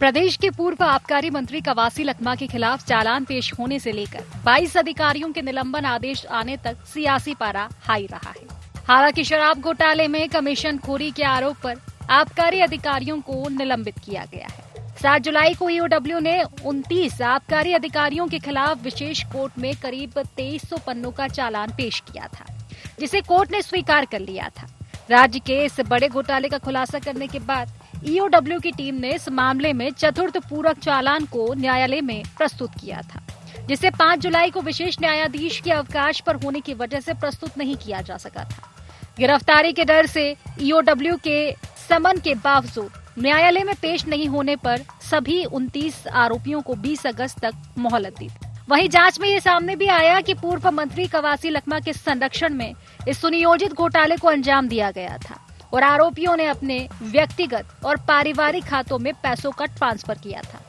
प्रदेश के पूर्व आबकारी मंत्री कवासी लखमा के खिलाफ चालान पेश होने से लेकर 22 अधिकारियों के निलंबन आदेश आने तक सियासी पारा हाई रहा है। हालांकि शराब घोटाले में कमीशन खोरी के आरोप पर आबकारी अधिकारियों को निलंबित किया गया है। 7 जुलाई को ईओडब्ल्यू ने 29 आबकारी अधिकारियों के खिलाफ विशेष कोर्ट में करीब 2300 पन्नों का चालान पेश किया था, जिसे कोर्ट ने स्वीकार कर लिया था। राज्य के इस बड़े घोटाले का खुलासा करने के बाद ईओडब्ल्यू की टीम ने इस मामले में चतुर्थ पूरक चालान को न्यायालय में प्रस्तुत किया था, जिसे 5 जुलाई को विशेष न्यायाधीश के अवकाश पर होने की वजह से प्रस्तुत नहीं किया जा सका था। गिरफ्तारी के डर से ईओडब्ल्यू के समन के बावजूद न्यायालय में पेश नहीं होने पर सभी 29 आरोपियों को 20 अगस्त तक मोहलत दी। वहीं जांच में ये सामने भी आया कि पूर्व मंत्री कवासी लखमा के संरक्षण में इस सुनियोजित घोटाले को अंजाम दिया गया था और आरोपियों ने अपने व्यक्तिगत और पारिवारिक खातों में पैसों का ट्रांसफर किया था।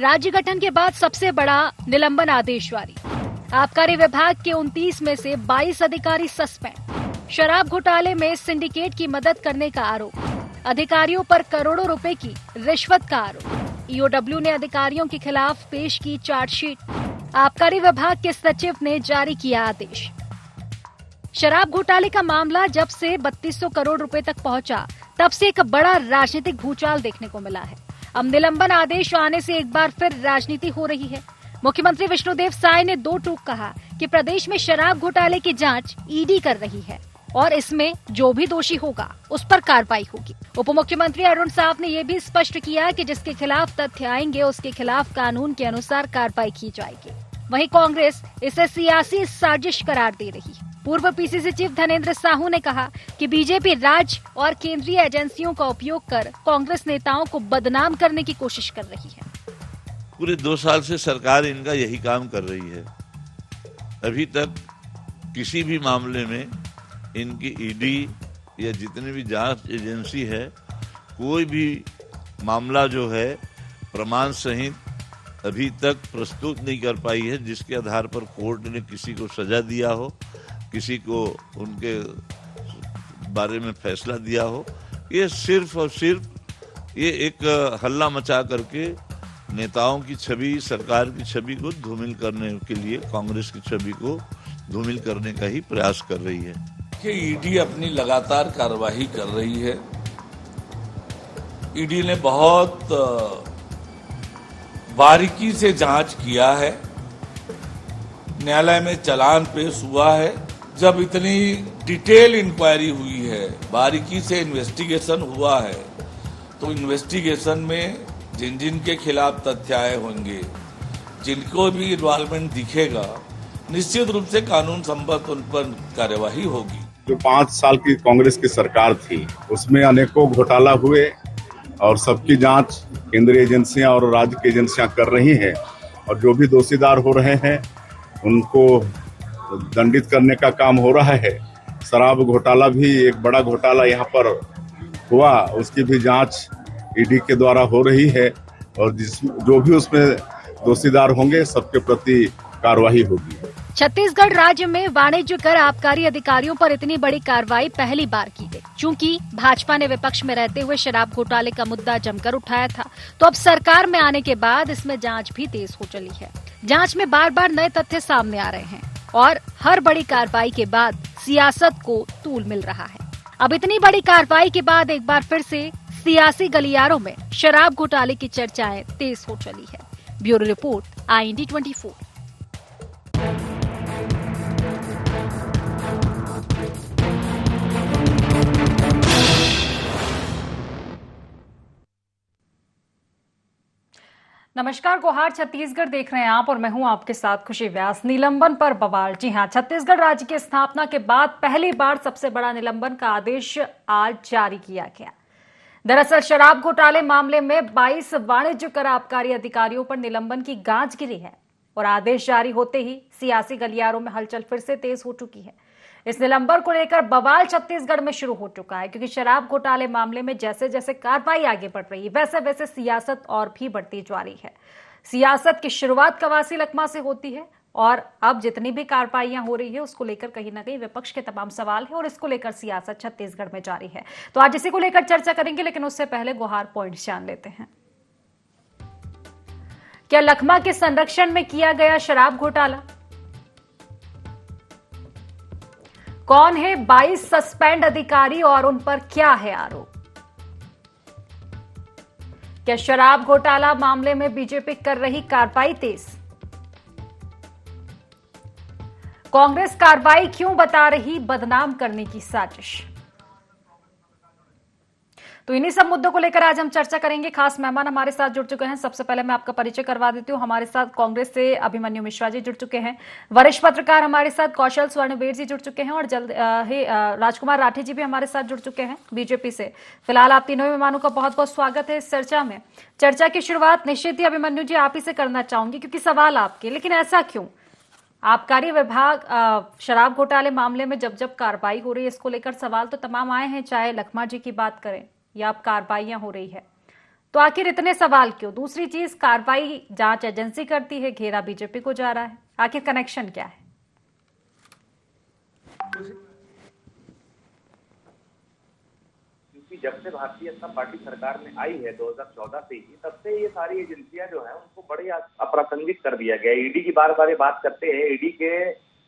राज्य गठन के बाद सबसे बड़ा निलंबन आदेश जारी। आबकारी विभाग के 29 में से 22 अधिकारी सस्पेंड। शराब घोटाले में सिंडिकेट की मदद करने का आरोप। अधिकारियों पर करोड़ों रुपए की रिश्वत का आरोप। ईओडब्ल्यू ने अधिकारियों के खिलाफ पेश की चार्जशीट। आबकारी विभाग के सचिव ने जारी किया आदेश। शराब घोटाले का मामला जब से 3200 करोड़ रुपए तक पहुंचा, तब से एक बड़ा राजनीतिक भूचाल देखने को मिला है। अब निलंबन आदेश आने से एक बार फिर राजनीति हो रही है। मुख्यमंत्री विष्णुदेव साय ने 2 टूक कहा कि प्रदेश में शराब घोटाले की जांच ईडी कर रही है और इसमें जो भी दोषी होगा उस पर कार्रवाई होगी। उप मुख्यमंत्री अरुण साव ने यह भी स्पष्ट किया कि जिसके खिलाफ तथ्य आएंगे उसके खिलाफ कानून के अनुसार कार्रवाई की जाएगी। वहीं कांग्रेस इसे सियासी साजिश करार दे रही है। पूर्व पीसीसी चीफ धनेंद्र साहू ने कहा कि बीजेपी राज्य और केंद्रीय एजेंसियों का उपयोग कर कांग्रेस नेताओं को बदनाम करने की कोशिश कर रही है। पूरे 2 साल से सरकार इनका यही काम कर रही है। अभी तक किसी भी मामले में इनकी ईडी या जितनी भी जांच एजेंसी है, कोई भी मामला जो है प्रमाण सहित अभी तक प्रस्तुत नहीं कर पाई है, जिसके आधार पर कोर्ट ने किसी को सजा दिया हो, किसी को उनके बारे में फैसला दिया हो। ये सिर्फ और सिर्फ ये एक हल्ला मचा करके नेताओं की छवि, सरकार की छवि को धूमिल करने के लिए, कांग्रेस की छवि को धूमिल करने का ही प्रयास कर रही है। कि ईडी अपनी लगातार कार्यवाही कर रही है। ईडी ने बहुत बारीकी से जांच किया है। न्यायालय में चालान पेश हुआ है। जब इतनी डिटेल इंक्वायरी हुई है, बारीकी से इन्वेस्टिगेशन हुआ है, तो इन्वेस्टिगेशन में जिन जिन के खिलाफ तथ्य आए होंगे, जिनको भी इन्वॉल्वमेंट दिखेगा, निश्चित रूप से कानून संबद्ध उन पर कार्यवाही होगी। जो 5 साल की कांग्रेस की सरकार थी, उसमें अनेकों घोटाला हुए और सबकी जांच केंद्रीय एजेंसियां और राज्य की एजेंसियां कर रही हैं और जो भी दोषीदार हो रहे हैं उनको दंडित करने का काम हो रहा है। शराब घोटाला भी एक बड़ा घोटाला यहाँ पर हुआ, उसकी भी जांच ईडी के द्वारा हो रही है और जो भी उसमें दोषीदार होंगे सबके प्रति कार्रवाई होगी। छत्तीसगढ़ राज्य में वाणिज्य कर आबकारी अधिकारियों पर इतनी बड़ी कार्रवाई पहली बार की गई। चूंकि भाजपा ने विपक्ष में रहते हुए शराब घोटाले का मुद्दा जमकर उठाया था, तो अब सरकार में आने के बाद इसमें जांच भी तेज हो चली है। जांच में बार बार नए तथ्य सामने आ रहे हैं और हर बड़ी कार्रवाई के बाद सियासत को तूल मिल रहा है। अब इतनी बड़ी कार्रवाई के बाद एक बार फिर से सियासी गलियारों में शराब घोटाले की चर्चाएं तेज हो चली है। Bureau report, IND 24। नमस्कार, गुहार छत्तीसगढ़ देख रहे हैं आप और मैं हूं आपके साथ खुशी व्यास। निलंबन पर बवाल। जी हां, छत्तीसगढ़ राज्य की स्थापना के बाद पहली बार सबसे बड़ा निलंबन का आदेश आज जारी किया गया। दरअसल शराब घोटाले मामले में 22 वाणिज्य कर आबकारी अधिकारियों पर निलंबन की गाज गिरी है और आदेश जारी होते ही सियासी गलियारों में हलचल फिर से तेज हो चुकी है। इस निलंबन को लेकर बवाल छत्तीसगढ़ में शुरू हो चुका है, क्योंकि शराब घोटाले मामले में जैसे जैसे कार्रवाई आगे बढ़ रही है, वैसे वैसे सियासत और भी बढ़ती जा रही है। सियासत की शुरुआत कवासी लखमा से होती है और अब जितनी भी कार्रवाइयां हो रही है उसको लेकर कहीं ना कहीं विपक्ष के तमाम सवाल है और इसको लेकर सियासत छत्तीसगढ़ में जारी है। तो आज इसी को लेकर चर्चा करेंगे, लेकिन उससे पहले गुहार पॉइंट जान लेते हैं। क्या लखमा के संरक्षण में किया गया शराब घोटाला? कौन है 22 सस्पेंड अधिकारी और उन पर क्या है आरोप? क्या शराब घोटाला मामले में बीजेपी कर रही कार्रवाई तेज? कांग्रेस कार्रवाई क्यों बता रही बदनाम करने की साजिश? तो इन्हीं सब मुद्दों को लेकर आज हम चर्चा करेंगे। खास मेहमान हमारे साथ जुड़ चुके हैं। सबसे पहले मैं आपका परिचय करवा देती हूँ। हमारे साथ कांग्रेस से अभिमन्यु मिश्रा जी जुड़ चुके हैं, वरिष्ठ पत्रकार हमारे साथ कौशल स्वर्णवीर जी जुड़ चुके हैं और जल्द ही राजकुमार राठी जी भी हमारे साथ जुड़ चुके हैं बीजेपी से। फिलहाल आप तीनों मेहमानों का बहुत बहुत स्वागत है इस चर्चा में। चर्चा की शुरुआत निश्चित ही अभिमन्यु जी आप ही से करना चाहूंगी, क्योंकि सवाल आपके, लेकिन ऐसा क्यों? आबकारी विभाग शराब घोटाले मामले में जब जब कार्रवाई हो रही है, इसको लेकर सवाल तो तमाम आए हैं, चाहे लखमा जी की बात करें या अब कार्रवाइयां हो रही है, तो आखिर इतने सवाल क्यों? दूसरी चीज, कार्रवाई जांच एजेंसी करती है, घेरा बीजेपी को जा रहा है, आखिर कनेक्शन क्या है? क्योंकि जब से भारतीय जनता पार्टी सरकार में आई है 2014 से ही, तब से ये सारी एजेंसियां जो है उनको बड़े अप्रासंगिक कर दिया गया। ईडी की बार बार बात करते हैं, ईडी के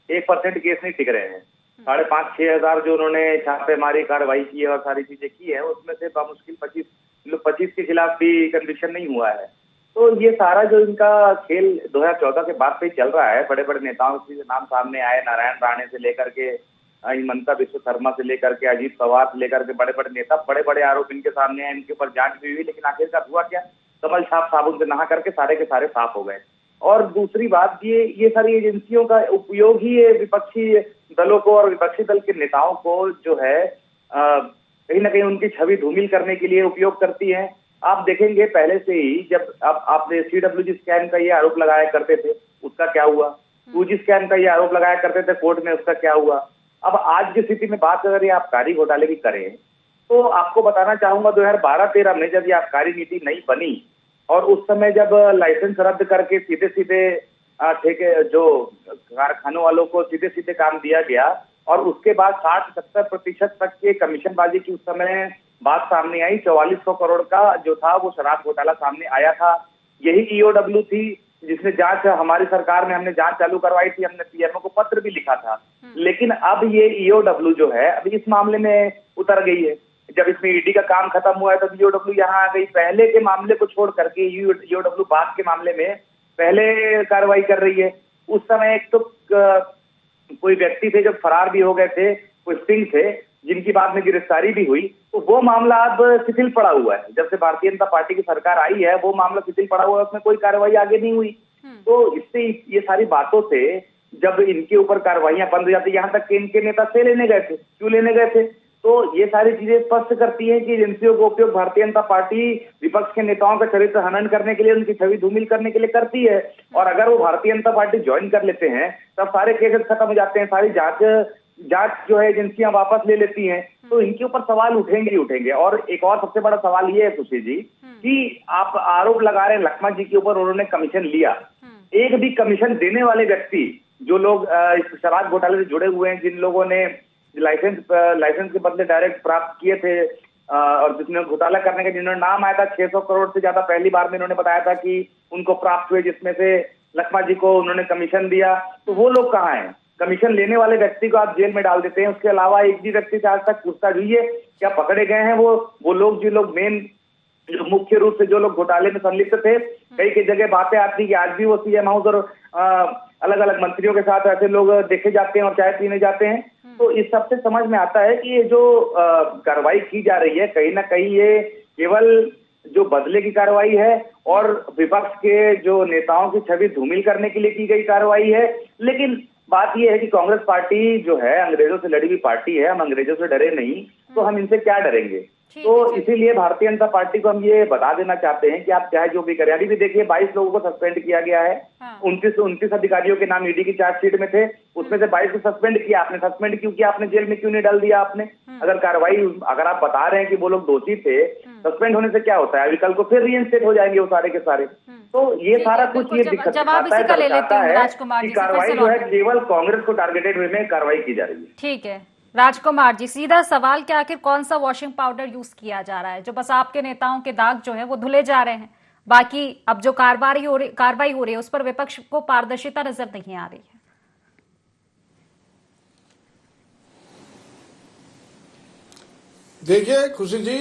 1% केस नहीं टिक रहे हैं। 5,500-6 हजार जो उन्होंने छापेमारी कार्रवाई की है और सारी चीजें की है, उसमें से बामुश्किल 25 के खिलाफ भी कन्विक्शन नहीं हुआ है। तो ये सारा जो इनका खेल 2014 के बाद से चल रहा है, बड़े बड़े नेताओं के नाम सामने आए, नारायण राणे से लेकर के हिमंता बिस्व शर्मा से लेकर के अजीत पवार से लेकर के बड़े बड़े नेता, बड़े बड़े आरोप इनके सामने आए, इनके ऊपर जांच भी हुई, लेकिन आखिरकार हुआ क्या? कमल छाप साबुन से नहा करके सारे के सारे साफ हो गए। और दूसरी बात, ये सारी एजेंसियों का उपयोग ही ये विपक्षी दलों को और विपक्षी दल के नेताओं को जो है कहीं ना कहीं उनकी छवि धूमिल करने के लिए उपयोग करती है। आप देखेंगे पहले से ही, जब आपने CWG स्कैन का ये आरोप लगाया करते थे, उसका क्या हुआ? 2G स्कैन का ये आरोप लगाया करते थे कोर्ट में, उसका क्या हुआ? अब आज की स्थिति में बात अगर ये आबकारी घोटाले की करें, तो आपको बताना चाहूंगा 2012-13 में जब ये आबकारी नीति नई बनी और उस समय जब लाइसेंस रद्द करके सीधे सीधे ठेके जो कारखानों वालों को सीधे सीधे काम दिया गया और उसके बाद 60-70% तक के कमीशनबाजी की उस समय बात सामने आई। 4400 करोड़ का जो था वो शराब घोटाला सामने आया था। यही EOW थी जिसने जांच, हमारी सरकार में हमने जांच चालू करवाई थी, हमने PMO को पत्र भी लिखा था। लेकिन अब ये EOW जो है अभी इस मामले में उतर गई है। जब इसमें ईडी का काम खत्म हुआ है तब EOW यहाँ आ गई। पहले के मामले को छोड़ करके EOW बाद के मामले में पहले कार्रवाई कर रही है। उस समय एक तो कोई व्यक्ति थे जो फरार भी हो गए थे, कोई सिंह थे जिनकी बाद में गिरफ्तारी भी हुई, तो वो मामला अब शिथिल पड़ा हुआ है। जब से भारतीय जनता पार्टी की सरकार आई है वो मामला शिथिल पड़ा हुआ है, उसमें कोई कार्रवाई आगे नहीं हुई। तो इससे ये सारी बातों से जब इनके ऊपर कार्रवाइयां बंद हो जाती, यहाँ तक कि इनके नेता से लेने गए थे, क्यों लेने गए थे? तो ये सारी चीजें स्पष्ट करती हैं कि एजेंसियों का उपयोग भारतीय जनता पार्टी विपक्ष के नेताओं का चरित्र हनन करने के लिए, उनकी छवि धूमिल करने के लिए करती है। और अगर वो भारतीय जनता पार्टी ज्वाइन कर लेते हैं तब सारे केसेस खत्म हो जाते हैं, सारी जांच जो है एजेंसियां वापस ले लेती हैं, तो इनके ऊपर सवाल उठेंगे ही उठेंगे। और एक और सबसे बड़ा सवाल ये है सुशील जी कि आप आरोप लगा रहे हैं लखमा जी के ऊपर, उन्होंने कमीशन लिया। एक भी कमीशन देने वाले व्यक्ति, जो लोग इस शराब घोटाले से जुड़े हुए हैं, जिन लोगों ने लाइसेंस के बदले डायरेक्ट प्राप्त किए थे और जिसने घोटाला करने का जिन्होंने नाम आया था, 600 करोड़ से ज्यादा पहली बार में इन्होंने बताया था कि उनको प्राप्त हुए, जिसमें से लखमा जी को उन्होंने कमीशन दिया। तो वो लोग कहाँ हैं? कमीशन लेने वाले व्यक्ति को आप जेल में डाल देते हैं, उसके अलावा एक भी व्यक्ति से आज तक पूछताछ हुई है क्या? पकड़े गए हैं वो लोग, जो लोग मेन, जो मुख्य रूप से जो लोग घोटाले में संलिप्त थे? कई जगह बातें आती कि आज भी वो CM हाउस और अलग अलग मंत्रियों के साथ ऐसे लोग देखे जाते हैं और चाय पीने जाते हैं। तो इस सब से समझ में आता है कि ये जो कार्रवाई की जा रही है, कहीं ना कहीं ये केवल जो बदले की कार्रवाई है और विपक्ष के जो नेताओं की छवि धूमिल करने के लिए की गई कार्रवाई है। लेकिन बात यह है कि कांग्रेस पार्टी जो है अंग्रेजों से लड़ी हुई पार्टी है, हम अंग्रेजों से डरे नहीं, तो हम इनसे क्या डरेंगे? तो इसीलिए भारतीय जनता पार्टी को हम ये बता देना चाहते हैं कि आप चाहे जो भी करें। अभी भी देखिए 22 लोगों को सस्पेंड किया गया है। 29 अधिकारियों के नाम ईडी की चार्जशीट में थे, उसमें से 22 को सस्पेंड किया। आपने सस्पेंड क्यों किया? आपने जेल में क्यों नहीं डाल दिया आपने? अगर आप बता रहे हैं कि वो लोग दोषी थे, सस्पेंड होने से क्या होता है? अभी कल को फिर रीइंस्टेट हो जाएंगे वो सारे के सारे। तो ये सारा कुछ ये दिक्कत दिखाता है कि कार्रवाई जो है केवल कांग्रेस को टारगेटेड वे में कार्रवाई की जा रही है। ठीक है राजकुमार जी, सीधा सवाल कि आखिर कौन सा वॉशिंग पाउडर यूज किया जा रहा है, जो बस आपके नेताओं के दाग जो है वो धुले जा रहे हैं? बाकी अब जो कार्रवाई हो रही है उस पर विपक्ष को पारदर्शिता नजर नहीं आ रही है। देखिए खुशी जी,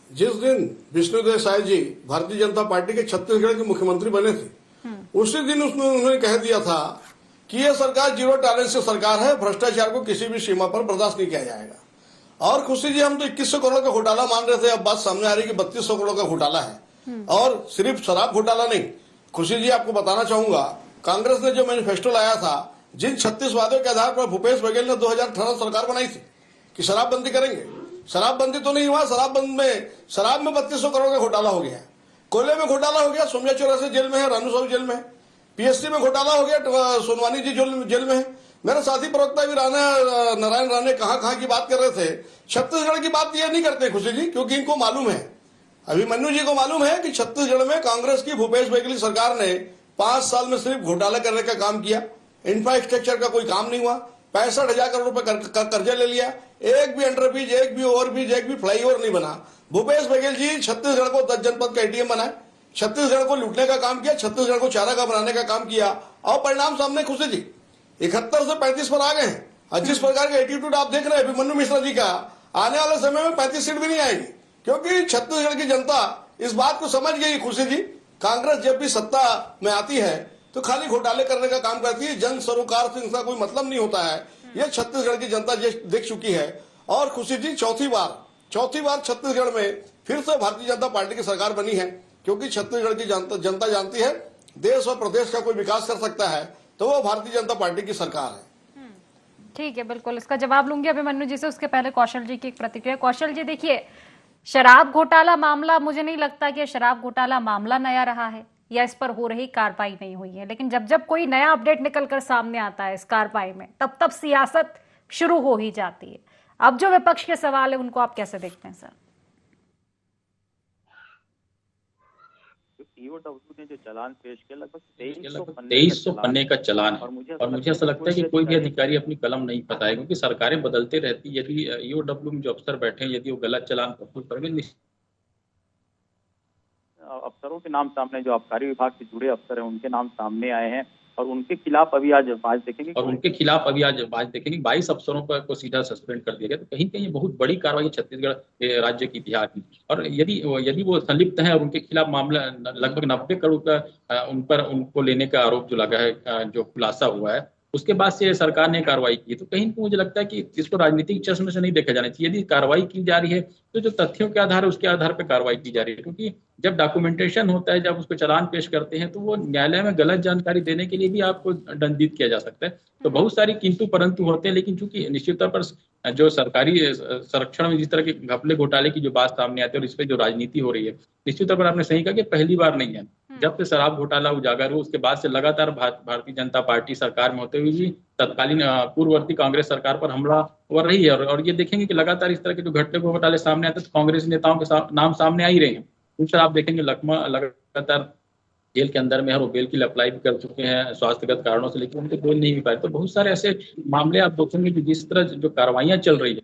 जिस दिन विष्णुदेव साय जी भारतीय जनता पार्टी के छत्तीसगढ़ के मुख्यमंत्री बने थे, उसी दिन उन्होंने कह दिया था कि यह सरकार जीरो टॉलरेंस की सरकार है, भ्रष्टाचार को किसी भी सीमा पर बर्दाश्त नहीं किया जाएगा। और खुशी जी, हम तो 2100 करोड़ का घोटाला मान रहे थे, अब बात सामने आ रही है कि 3200 करोड़ का घोटाला है। और सिर्फ शराब घोटाला नहीं, खुशी जी आपको बताना चाहूंगा, कांग्रेस ने जो मैनिफेस्टो लाया था, जिन 36 वादों के आधार पर भूपेश बघेल ने 2018 सरकार बनाई थी कि शराबबंदी करेंगे, शराबबंदी तो नहीं हुआ। शराब में 3200 करोड़ का घोटाला हो गया, कोयले में घोटाला हो गया, सोमिया चौरासी जेल में है, रानू साहू जेल में है, पीएससी में घोटाला हो गया, सोनवानी जी जेल में है। मेरे साथी प्रवक्ता भी नारायण राणे कहां की बात कर रहे थे, छत्तीसगढ़ की बात ये नहीं करते खुशी जी, क्योंकि इनको मालूम है, अभिमन्यु जी को मालूम है कि छत्तीसगढ़ में कांग्रेस की भूपेश बघेल सरकार ने 5 साल में सिर्फ घोटाला करने का काम किया, इंफ्रास्ट्रक्चर का कोई काम नहीं हुआ, 65,000 करोड़ रुपए कर्जा ले लिया, एक भी अंडरब्रिज, एक भी ओवरब्रिज, एक भी फ्लाईओवर नहीं बना। भूपेश बघेल जी छत्तीसगढ़ को 10 जनपद का एटीएम बनाए, छत्तीसगढ़ को लूटने का काम किया, छत्तीसगढ़ को चारागाह बनाने का काम किया, और परिणाम सामने खुशी जी 71 से 35 पर आ गए हैं। और जिस प्रकार का एटीट्यूड आप देख रहे हैं अभिमन्यु मिश्रा जी का, आने वाले समय में 35 सीट भी नहीं आएगी, क्योंकि छत्तीसगढ़ की जनता इस बात को समझ गई खुशी जी, कांग्रेस जब भी सत्ता में आती है तो खाली घोटाले करने का काम करती है, जन सरोकार से इनका कोई मतलब नहीं होता है। यह छत्तीसगढ़ की जनता देख चुकी है। और खुशी जी चौथी बार छत्तीसगढ़ में फिर से भारतीय जनता पार्टी की सरकार बनी है, क्योंकि छत्तीसगढ़ की जनता जानती है देश और प्रदेश का कोई विकास कर सकता है तो वो भारतीय जनता पार्टी की सरकार है। ठीक है, बिल्कुल इसका जवाब लूंगी अभिमन्यु जी से। उसके पहले कौशल जी की एक प्रतिक्रिया। कौशल जी, देखिए, शराब घोटाला मामला, मुझे नहीं लगता कि शराब घोटाला मामला नया रहा है या इस पर हो रही कार्रवाई नहीं हुई है, लेकिन जब जब कोई नया अपडेट निकलकर सामने आता है इस कार्रवाई में, तब तब सियासत शुरू हो ही जाती है। अब जो विपक्ष के सवाल है उनको आप कैसे देखते हैं सर? ईओडब्ल्यू ने जो चालान पेश किया लगभग 2300 पन्ने का चालान है, और मुझे ऐसा लगता है कि कोई भी अधिकारी अपनी कलम नहीं बताएगा, क्योंकि सरकारें बदलते रहती। यदि ईओडब्ल्यू में जो अफसर बैठे हैं, यदि वो गलत चालान प्रस्तुत करेंगे, अफसरों के नाम सामने, जो आबकारी विभाग से जुड़े अफसर हैं उनके नाम सामने आए हैं, और उनके खिलाफ अभी आज देखेंगे 22 अफसरों को सीधा सस्पेंड कर दिया गया। तो कहीं कहीं बहुत बड़ी कार्रवाई छत्तीसगढ़ राज्य की इतिहास में। और यदि वो संलिप्त हैं और उनके खिलाफ मामला लगभग 90 करोड़ का उनको लेने का आरोप जो लगा है, जो खुलासा हुआ है, उसके बाद से सरकार ने कार्रवाई की। तो कहीं मुझे लगता है कि इसको राजनीतिक चश्मे से नहीं देखा जाना चाहिए। यदि कार्रवाई की जा रही है तो जो तथ्यों के आधार है उसके आधार पर कार्रवाई की जा रही है, क्योंकि जब डॉक्यूमेंटेशन होता है, जब उसको चालान पेश करते हैं, तो वो न्यायालय में गलत जानकारी देने के लिए भी आपको दंडित किया जा सकता है। तो बहुत सारी किंतु परंतु होते हैं, लेकिन चूंकि निश्चित तौर पर जो सरकारी संरक्षण में जिस तरह के घपले घोटाले की जो बात सामने आती है और इस पर जो राजनीति हो रही है, निश्चित तौर पर आपने सही कहा कि पहली बार नहीं है। जब से शराब घोटाला उजागर हुआ उसके बाद से लगातार भारतीय जनता पार्टी सरकार में होते हुए भी तत्कालीन पूर्ववर्ती कांग्रेस सरकार पर हमला हो रही है। और ये देखेंगे कि लगातार इस तरह के जो घोटाले सामने आते हैं तो कांग्रेस नेताओं के नाम सामने आ ही रहे हैं। दूसरा आप देखेंगे लखमा लगातार जेल के अंदर में है, वो बेल की अप्लाई भी कर चुके हैं स्वास्थ्यगत कारणों से, लेकिन उनके बेल नहीं भी पाए। तो बहुत सारे ऐसे मामले आप देखेंगे कि जिस तरह जो कार्रवाइयां चल रही है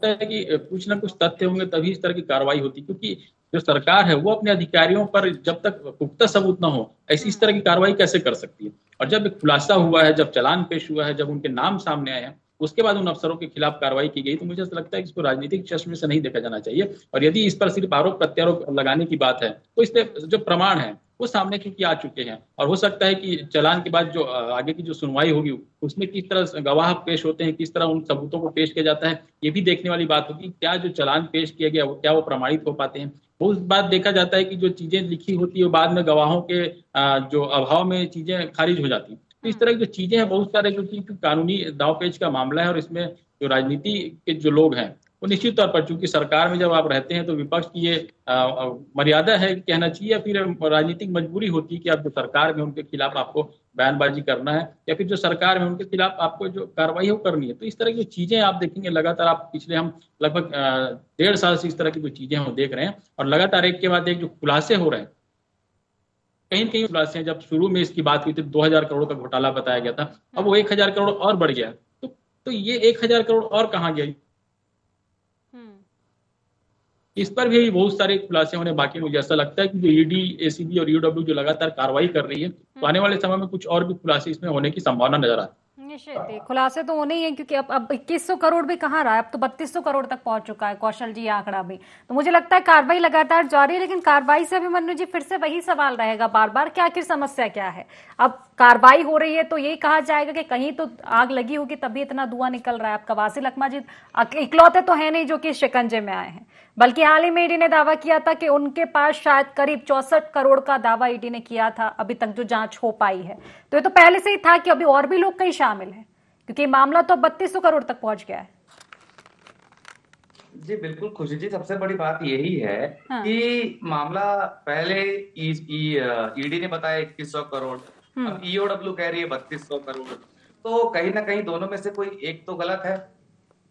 कि कुछ ना कुछ तथ्य होंगे तभी इस तरह की कार्रवाई होती, क्योंकि जो सरकार है वो अपने अधिकारियों पर जब तक पुख्ता सबूत न हो ऐसी इस तरह की कार्रवाई कैसे कर सकती है। और जब एक खुलासा हुआ है, जब चालान पेश हुआ है, जब उनके नाम सामने आए हैं, उसके बाद उन अफसरों के खिलाफ कार्रवाई की गई, तो मुझे ऐसा लगता है कि इसको राजनीतिक चश्मे से नहीं देखा जाना चाहिए। और यदि इस पर सिर्फ आरोप प्रत्यारोप लगाने की बात है तो इस पर जो प्रमाण है वो सामने क्योंकि आ चुके हैं, और हो सकता है कि चालान के बाद जो आगे की जो सुनवाई होगी उसमें किस तरह गवाह पेश होते हैं, किस तरह उन सबूतों को पेश किया जाता है, ये भी देखने वाली बात होगी। क्या जो चालान पेश किया गया क्या वो प्रमाणित हो पाते हैं। बहुत बात देखा जाता है कि जो चीजें लिखी होती है बाद में गवाहों के जो अभाव में चीजें खारिज हो जाती है। तो इस तरह की जो चीजें हैं, बहुत सारे जो कानूनी दावपेच का मामला है, और इसमें जो राजनीति के जो लोग हैं वो निश्चित तौर पर, चूंकि सरकार में जब आप रहते हैं तो विपक्ष की ये मर्यादा है कहना चाहिए, या फिर राजनीतिक मजबूरी होती है कि आप जो सरकार में उनके खिलाफ आपको बयानबाजी करना है, या फिर जो सरकार में उनके खिलाफ आपको जो कार्रवाई है वो करनी है। तो इस तरह की चीजें आप देखेंगे लगातार, आप पिछले हम लगभग 1.5 साल से इस तरह की जो चीजें हम देख रहे हैं, और लगातार एक के बाद एक जो खुलासे हो रहे हैं, कहीं कहीं खुलासे हैं। जब शुरू में इसकी बात हुई थी 2000 करोड़ का घोटाला बताया गया था, अब वो 1000 करोड़ और बढ़ गया। तो ये 1000 करोड़ और कहाँ गया? इस पर भी बहुत सारे खुलासे होने बाकी। मुझे ऐसा लगता है कि जो ईडी, एसीबी और ईओडब्ल्यू जो लगातार कार्रवाई कर रही है, तो आने वाले समय में कुछ और भी खुलासे इसमें होने की संभावना नजर आती है। निश्चित ही खुलासे तो होने ही है, क्योंकि अब 2100 करोड़ भी कहाँ रहा है, अब तो 3200 करोड़ तक पहुंच चुका है कौशल जी आंकड़ा भी। तो मुझे लगता है कार्रवाई लगातार जारी है, लेकिन कार्रवाई से अभिमन्यु जी फिर से वही सवाल रहेगा बार बार कि आखिर समस्या क्या है। अब कार्रवाई हो रही है तो यही कहा जाएगा कि कहीं तो आग लगी होगी तभी इतना धुआं निकल रहा है। अब कवासी लखमा जी इकलौते तो है नहीं जो कि शिकंजे में आए हैं, बल्कि हाल ही में ईडी ने दावा किया था कि उनके पास शायद करीब 64 करोड़ का दावा ईडी ने किया था अभी तक जो जांच हो पाई है। तो ये तो पहले से ही था कि अभी और भी लोग कहीं शामिल हैं, क्योंकि मामला तो 3200 करोड़ तक पहुंच गया है। जी बिल्कुल खुशी जी, सबसे बड़ी बात यही है कि मामला पहले ईडी ने बताया 2100 करोड़, अब ईओडब्ल्यू कह रही है 3200 करोड़। तो कहीं ना कहीं दोनों में से कोई एक तो गलत है।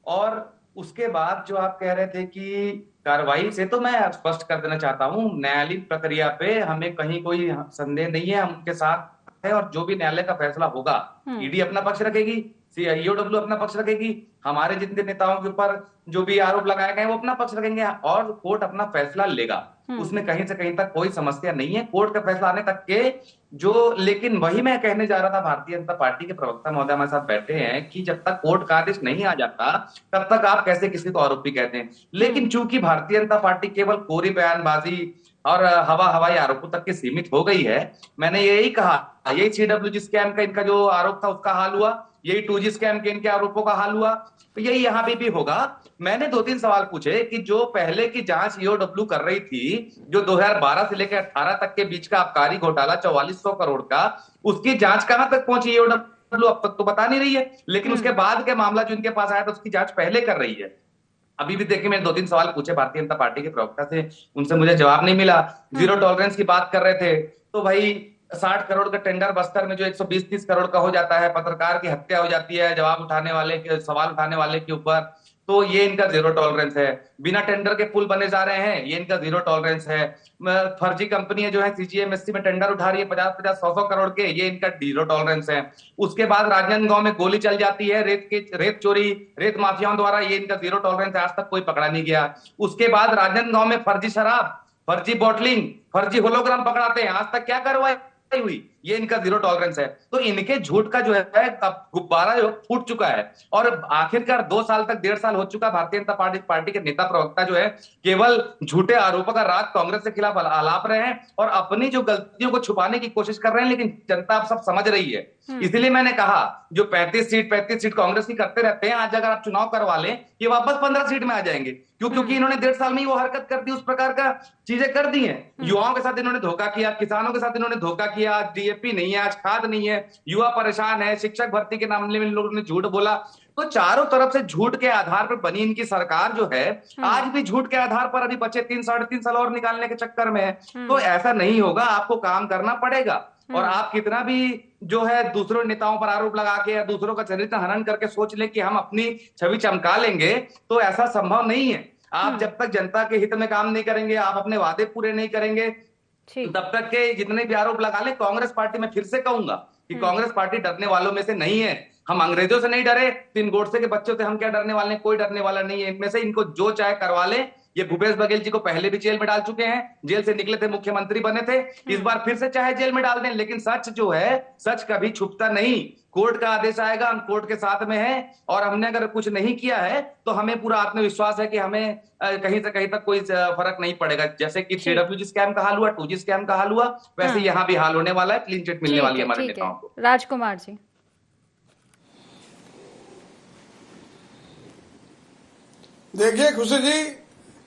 और उसके बाद जो आप कह रहे थे कि कार्रवाई से, तो मैं स्पष्ट कर देना चाहता हूँ, न्यायालयीन प्रक्रिया पे हमें कहीं कोई संदेह नहीं है, हम उनके साथ है। और जो भी न्यायालय का फैसला होगा, ईडी अपना पक्ष रखेगी, ईओडब्ल्यू अपना पक्ष रखेगी, हमारे जितने नेताओं के ऊपर जो भी आरोप लगाए गए वो अपना पक्ष रखेंगे और कोर्ट अपना फैसला लेगा। उसमें कहीं से कहीं तक कोई समस्या नहीं है, कोर्ट का फैसला आने तक के जो। लेकिन वही मैं कहने जा रहा था, भारतीय जनता पार्टी के प्रवक्ता महोदय हमारे साथ बैठे हैं कि जब तक कोर्ट का आदेश नहीं आ जाता तब तक आप कैसे किसी को आरोपी कहते हैं। लेकिन चूंकि भारतीय जनता पार्टी केवल कोरी बयानबाजी और हवाई आरोपों तक के सीमित हो गई है, मैंने यही कहा, यही CWG स्कैम का इनका जो आरोप था उसका हाल हुआ, यही 2G स्कैम के इनके आरोपों का हाल हुआ, तो यही यहां भी होगा। मैंने 2-3 सवाल पूछे कि जो पहले की जांच ईओडब्ल्यू कर रही थी, जो 2012 से लेकर 18 तक के बीच का आबकारी घोटाला 4400 करोड़ का, उसकी जांच कहां तक पहुंची ईओडब्ल्यू अब तक तो बता नहीं रही है। लेकिन उसके बाद के मामला जो इनके पास आया था उसकी जांच पहले कर रही है। अभी भी देखिए, मैंने 2-3 सवाल पूछे भारतीय जनता पार्टी के प्रवक्ता से, उनसे मुझे जवाब नहीं मिला। जीरो टॉलरेंस की बात कर रहे थे, तो भाई 60 करोड़ का टेंडर बस्तर में जो 120-30 करोड़ का हो जाता है, पत्रकार की हत्या हो जाती है जवाब उठाने वाले के, सवाल उठाने वाले के ऊपर, तो ये इनका जीरो टॉलरेंस है। बिना टेंडर के पुल बने जा रहे हैं, ये इनका जीरो टॉलरेंस है। फर्जी कंपनियां जो है CGMSC में टेंडर उठा रही है 50-50, 100-100 करोड़ के, ये इनका जीरो टॉलरेंस है। उसके बाद राजनांदगांव में गोली चल जाती है रेत चोरी, रेत माफियाओं द्वारा, ये इनका जीरो टॉलरेंस है, आज तक कोई पकड़ा नहीं गया। उसके बाद राजनांदगांव में फर्जी शराब, फर्जी बॉटलिंग, फर्जी होलोग्राम पकड़ाते हैं, आज तक क्या कार्रवाई हुई, ये इनका जीरो टॉलरेंस है। तो इनके झूठ का जो है अब गुब्बारा जो फूट चुका है। और आखिरकार 2 साल तक, 1.5 साल हो चुका, भारतीय जनता पार्टी के नेता प्रवक्ता जो है केवल झूठे आरोपों का राज कांग्रेस के खिलाफ आलाप रहे हैं और अपनी जो गलतियों को छुपाने की कोशिश कर रहे हैं। लेकिन जनता अब सब समझ रही है, इसलिए मैंने कहा जो 35 सीट कांग्रेस की करते रहते हैं, आज अगर आप चुनाव करवा लें, ये वापस 15 सीट में आ जाएंगे। क्योंकि इन्होंने 1.5 साल में ही वो हरकत कर दी, उस प्रकार का चीजें कर दी हैं। युवाओं के साथ इन्होंने धोखा किया, किसानों के साथ इन्होंने धोखा किया, आज DAP नहीं है, आज खाद नहीं है, युवा परेशान है, शिक्षक भर्ती के मामले में लोगों ने झूठ बोला। तो चारों तरफ से झूठ के आधार पर बनी इनकी सरकार जो है, आज भी झूठ के आधार पर अभी बचे 3-3.5 साल और निकालने के चक्कर में है। तो ऐसा नहीं होगा, आपको काम करना पड़ेगा। और आप कितना भी जो है दूसरों नेताओं पर आरोप लगा के या दूसरों का चरित्र हनन करके सोच ले कि हम अपनी छवि चमका लेंगे, तो ऐसा संभव नहीं है। आप जब तक जनता के हित में काम नहीं करेंगे, आप अपने वादे पूरे नहीं करेंगे, तब तक के जितने भी आरोप लगा ले, कांग्रेस पार्टी में फिर से कहूंगा कि कांग्रेस पार्टी डरने वालों में से नहीं है। हम अंग्रेजों से नहीं डरे, 3 गोडसे के बच्चों से हम क्या डरने वाले हैं, कोई डरने वाला नहीं है इनमें से। इनको जो चाहे करवा ले। ये भूपेश बघेल जी को पहले भी जेल में डाल चुके हैं, जेल से निकले थे, मुख्यमंत्री बने थे, इस बार फिर से चाहे जेल में डाल दें। लेकिन सच जो है, सच कभी छुपता नहीं। कोर्ट का आदेश आएगा, हम कोर्ट के साथ में हैं, और हमने अगर कुछ नहीं किया है तो हमें पूरा आत्मविश्वास है कि हमें कहीं से कहीं तक कोई फर्क नहीं पड़ेगा। जैसे कि 3WG स्कैम का हाल हुआ, 2G स्कैम का हाल हुआ, वैसे यहाँ भी हाल होने वाला है। क्लीन चिट मिलने वाली है हमारे नेताओं को। राजकुमार जी, देखिए खुशी जी,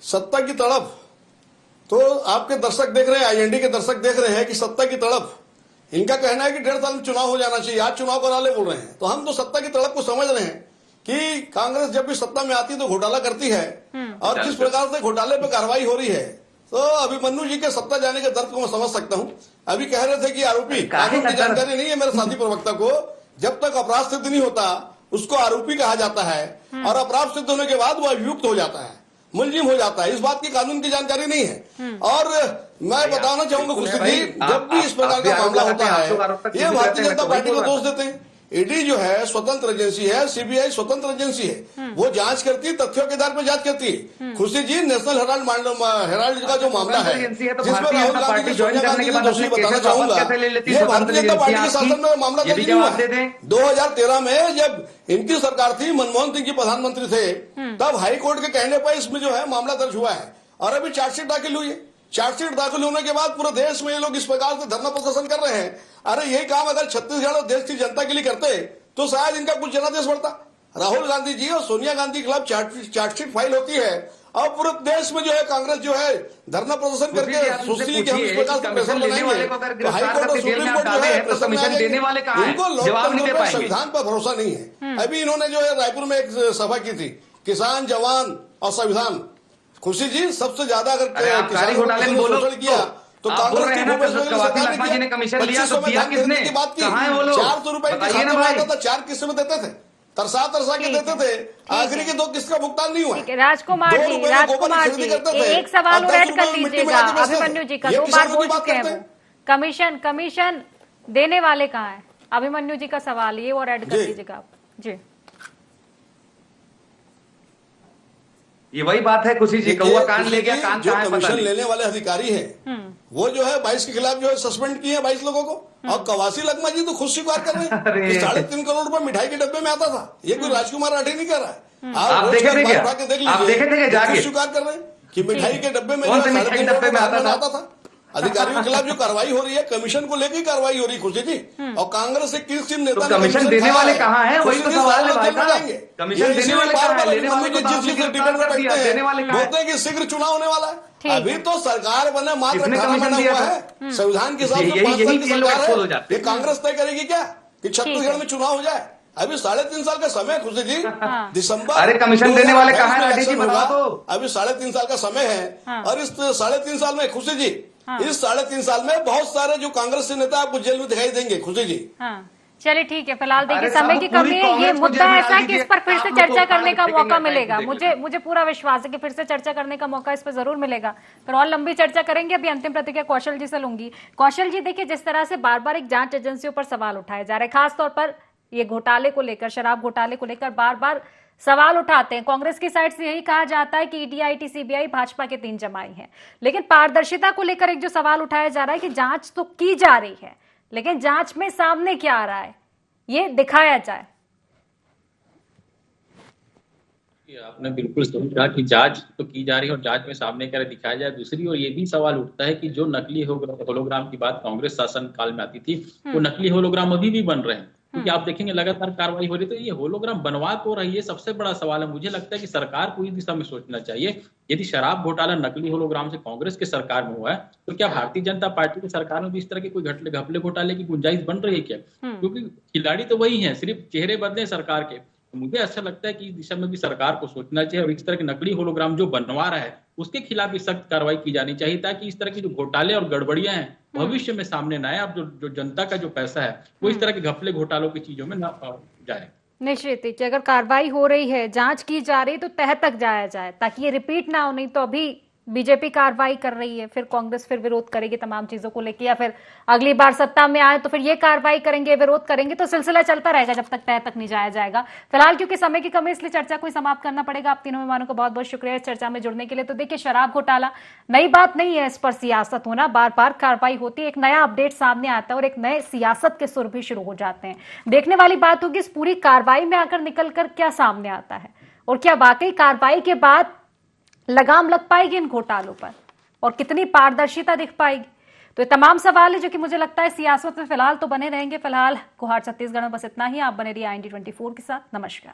सत्ता की तड़प तो आपके दर्शक देख रहे हैं, IND के दर्शक देख रहे हैं कि सत्ता की तड़प, इनका कहना है कि 1.5 साल में चुनाव हो जाना चाहिए, आज चुनाव करा ले बोल रहे हैं। तो हम तो सत्ता की तड़प को समझ रहे हैं कि कांग्रेस जब भी सत्ता में आती है तो घोटाला करती है, और किस प्रकार से घोटाले पे कार्रवाई हो रही है। तो अभिमन्यु जी के सत्ता जाने के दर्द को मैं समझ सकता हूँ। अभी कह रहे थे कि आरोपी, कानून की जानकारी नहीं है मेरे साथी प्रवक्ता को, जब तक अपराध सिद्ध नहीं होता उसको आरोपी कहा जाता है, और अपराध सिद्ध होने के बाद वो अभियुक्त हो जाता है, मुलजिम हो जाता है। इस बात की कानून की जानकारी नहीं है। और मैं बताना चाहूंगा खुशी जी, जब भी इस प्रकार का मामला होता है, ये भारतीय जनता पार्टी को दोष देते हैं ईडी जो है स्वतंत्र एजेंसी है, सीबीआई स्वतंत्र एजेंसी है, वो जांच करती है, तथ्यों के आधार पर जांच करती है। खुशी जी, नेशनल हेराल्ड का जो मामला है जिसमें राहुल गांधी सोनिया गांधी को दोषी बताना चाहूंगा, ये भारतीय जनता पार्टी के शासन में मामला दर्ज नहीं हुआ है। 2013 में जब इनकी सरकार थी, मनमोहन सिंह जी प्रधानमंत्री थे, तब हाई कोर्ट के कहने पर इसमें जो है मामला दर्ज हुआ है और अभी चार्जशीट दाखिल हुई है। चार्जशीट दाखिल होने के बाद पूरे देश में ये लोग इस प्रकार से धरना प्रदर्शन कर रहे हैं। अरे यही काम अगर छत्तीसगढ़ और देश की जनता के लिए करते तो शायद इनका कुछ जनादेश बढ़ता। राहुल गांधी जी और सोनिया गांधी के खिलाफ चार्जशीट फाइल होती है और पूरे देश में जो है कांग्रेस जो है धरना प्रदर्शन करके सोचती है कि हम इस प्रकार से प्रेशर बनाएंगे तो हाई कोर्ट और सुप्रीम कोर्ट जो है प्रेशर में आएंगे। इनको लोकतंत्र पर, संविधान पर भरोसा नहीं है। अभी इन्होंने जो है रायपुर में एक सभा की थी, किसान, जवान और संविधान। खुशी जी, सबसे ज्यादा अगर किसान शोषण किया तो कांग्रेस की भूपेश बघेल ने कमीशन लिया तो दिया किसने? की बात की 400 रुपए खाते में आता था, 4 किस्त में देते थे, तरसा के देते थे, आखिरी के 2 किस्त का भुगतान नहीं हुआ। राजकुमार जी, एक सवाल और ऐड कर लीजिएगा अभिमन्यु जी का, 2 बार बोल चुके हैं वो। कमीशन देने वाले कहाँ है? अभिमन्यु जी का सवाल ये और ऐड कर लीजिएगा आप जी। ये वही बात है खुशी जी, कौवा कान ले गया, कान जो कमीशन लेने वाले अधिकारी हैं वो जो है 22 के खिलाफ जो है सस्पेंड किए 22 लोगों को। और कवासी लखमा जी तो खुद स्वीकार कर रहे हैं कि 3.5 करोड़ रुपए मिठाई के डब्बे में आता था। ये कोई राजकुमार राठी नहीं कर रहा है, आप देख लीजिए, स्वीकार कर रहे हैं कि मिठाई के डब्बे में 3.5 डब्बे में आता था। अधिकारियों के खिलाफ जो कार्रवाई हो रही है, कमीशन को लेकर कार्रवाई हो रही है खुशी जी। और कांग्रेस से किस नेता कमीशन देने वाले कहाँ हैं? वही तो सवाल है भाई साहब, कमीशन देने वाले कहाँ हैं? लेने वाले को जिस चीज डिपेंड कर दिया, देने वाले कहाँ हैं? बोलते हैं कि शीघ्र चुनाव होने वाला है। अभी तो सरकार बने मात्र 18 महीना हुआ है, संविधान के हिसाब से 5 साल की सरकार है। ये कांग्रेस तय करेगी क्या कि छत्तीसगढ़ में चुनाव हो जाए? अभी 3.5 साल का समय खुशी जी, दिसंबर। अरे कमीशन देने वाले कहाँ हैं? अभी 3.5 साल का समय है और इस 3.5 साल में खुशी जी, इस 3.5 साल में बहुत सारे जो कांग्रेस के नेता आपको जेल में दिखाई देंगे खुशी जी। चलिए ठीक है, फिलहाल देखिए समय की कमी है। ये मुद्दा ऐसा है कि इस पर फिर से चर्चा करने का मौका मिलेगा। मुझे पूरा विश्वास है कि फिर से चर्चा करने का मौका इस पर जरूर मिलेगा, पर और लंबी चर्चा करेंगे। अभी अंतिम प्रतिक्रिया कौशल जी से लूंगी। कौशल जी, देखिए जिस तरह से बार बार एक जांच एजेंसियों पर सवाल उठाए जा रहे हैं, खासतौर पर ये घोटाले को लेकर, शराब घोटाले को लेकर बार बार सवाल उठाते हैं। कांग्रेस की साइड से यही कहा जाता है कि ईडी, आईटी, सीबीआई भाजपा के 3 जमाई हैं, लेकिन पारदर्शिता को लेकर एक जो सवाल उठाया जा रहा है कि जांच तो की जा रही है, लेकिन जांच में सामने क्या आ रहा है ये दिखाया जाए। आपने बिल्कुल सही कहा कि जांच तो की जा रही है और जांच में सामने क्या दिखाया जाए। दूसरी ओर ये भी सवाल उठता है कि जो नकली होलोग्राम की बात कांग्रेस शासन काल में आती थी, वो नकली होलोग्राम अभी भी बन रहे हैं, क्योंकि आप देखेंगे लगातार कार्रवाई हो रही है। तो ये होलोग्राम बनवा तो रही है, सबसे बड़ा सवाल है। मुझे लगता है कि सरकार को इस दिशा में सोचना चाहिए। यदि शराब घोटाला नकली होलोग्राम से कांग्रेस के सरकार में हुआ है, तो क्या भारतीय जनता पार्टी की सरकार में भी इस तरह के कोई घपले घोटाले की गुंजाइश बन रही है क्या? क्योंकि खिलाड़ी तो वही है, सिर्फ चेहरे बदले सरकार के। तो मुझे ऐसा लगता है कि इस दिशा में भी सरकार को सोचना चाहिए और इस तरह के नकली होलोग्राम जो बनवा रहा है उसके खिलाफ भी सख्त कार्रवाई की जानी चाहिए, ताकि इस तरह की जो घोटाले और गड़बड़ियां हैं भविष्य में सामने ना आए। अब जो जनता का जो पैसा है वो इस तरह के घपले घोटालों की चीजों में ना जाए। निश्चित ही अगर कार्रवाई हो रही है, जांच की जा रही है, तो तह तक जाया जाए ताकि ये रिपीट ना हो। नहीं तो अभी बीजेपी कार्रवाई कर रही है, फिर कांग्रेस फिर विरोध करेगी तमाम चीजों को लेकर, या फिर अगली बार सत्ता में आए तो फिर ये कार्रवाई करेंगे, विरोध करेंगे, तो सिलसिला चलता रहेगा जब तक तह तक नहीं जाया जाएगा। फिलहाल क्योंकि समय की कमी, इसलिए चर्चा को समाप्त करना पड़ेगा। आप तीनों मेहमानों को बहुत बहुत शुक्रिया इस चर्चा में जुड़ने के लिए। तो देखिए, शराब घोटाला नई बात नहीं है, इस पर सियासत होना, बार बार कार्रवाई होती है, एक नया अपडेट सामने आता है और एक नए सियासत के सुर भी शुरू हो जाते हैं। देखने वाली बात होगी इस पूरी कार्रवाई में आकर निकलकर क्या सामने आता है और क्या वाकई कार्रवाई के बाद लगाम लग पाएगी इन घोटालों पर और कितनी पारदर्शिता दिख पाएगी। तो ये तमाम सवाल है जो कि मुझे लगता है सियासत में फिलहाल तो बने रहेंगे। फिलहाल गुहार छत्तीसगढ़ में बस इतना ही। आप बने रहिए IND24 के साथ। नमस्कार।